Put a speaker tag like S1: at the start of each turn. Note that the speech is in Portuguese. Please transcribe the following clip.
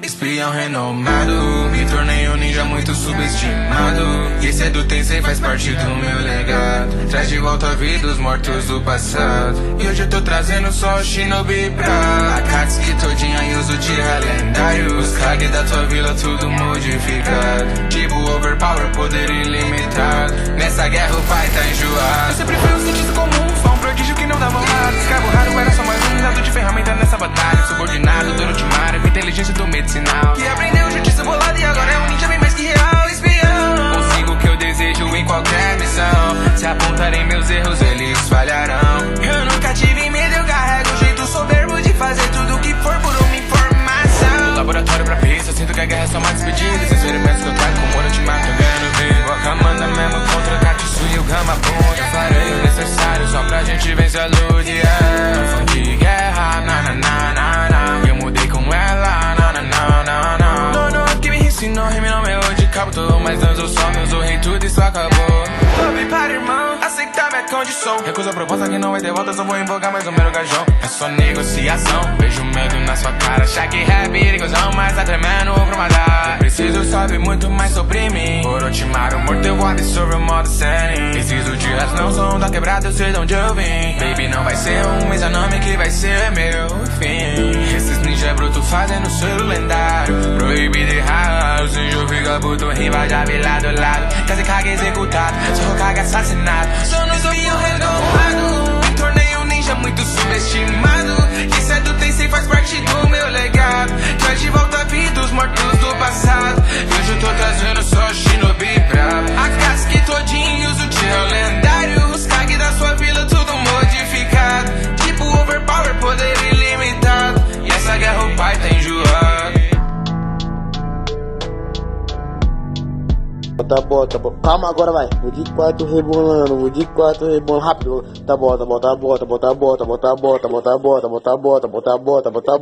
S1: Espião renomado, me tornei um ninja muito subestimado. E esse é do Tensei, faz parte do meu legado. Traz de volta a vida os mortos do passado. E hoje eu tô trazendo só o Shinobi pra Akatsuki todinha e os Uchiha lendário. Os Kage da tua vila tudo modificado. Tipo overpower, poder ilimitado. Nessa guerra o pai tá enjoado. Eu sempre fui um cientista comum, só um prodígio que não dá mamado. Escravo raro era só mais um usado de ferramenta nessa batalha. Subordinado do ultimário, com inteligência do medicinal. Que aprendeu justiça bolada e agora é um ninja bem mais que real. Espião, consigo o que eu desejo em qualquer missão. Se apontarem meus erros, eles falharão. Eu nunca tive medo, eu carrego o jeito soberbo de fazer tudo o que for por uma informação. Do laboratório pra pista, sinto que a guerra é só uma despedida. Esses experimentos que eu trago com o ultimato, eu ganho vivo. A Kamanda mesmo contra Katsu e o Gama Ponta. Farei o necessário só pra gente vencer a luz. Yeah. Fã de guerra, na na na na na. Eu mudei com ela, na na na na na. Dono que me ensinou, rime não meu de cabo. Tô mais anos eu só, meus rei tudo isso acabou. Tô para irmão, aceitar minha condição. Recuso a proposta que não vai ter volta, só vou invocar mais um mero gajão. É só negociação, vejo medo na sua cara. Achar que é perigosão, mas tá tremendo pra matar. Eu preciso saber muito mais sobre mim. Por Orochimaru morto eu vou absorver o modo Senin. Preciso de razão, som da quebrada, eu sei de onde eu vim. Baby não vai ser um Mizanami que vai ser meu fim. Esses ninja brutos fazendo selo lendário. Proibido e raro, se eu ficar puto, rima já vi lá do lado. Kazekage executado, sou Hokage assassinado. Sou no espião renomado, me tornei um ninja muito subestimado. Isso é do Tensei, faz parte do meu legado. Traz de volta a vida os mortos do passado. E hoje eu tô trazendo só o Shinobi brabo. Akatsuki todinho e os Uchiha lendário. Os Kage da sua vila tudo modificado. Tipo overpower, poder ilimitado. E essa guerra o pai tá enjoado.
S2: Tá bom, tá bom. Calma agora, vai. Vou de 4 rebolando, vou de 4 rebolando rápido. Tá bom, tá bom, tá bom, tá bom, tá bom, tá bom, tá bom, tá bom, tá bom, tá bom, tá bom, tá bom, tá bom, tá bom, tá bom.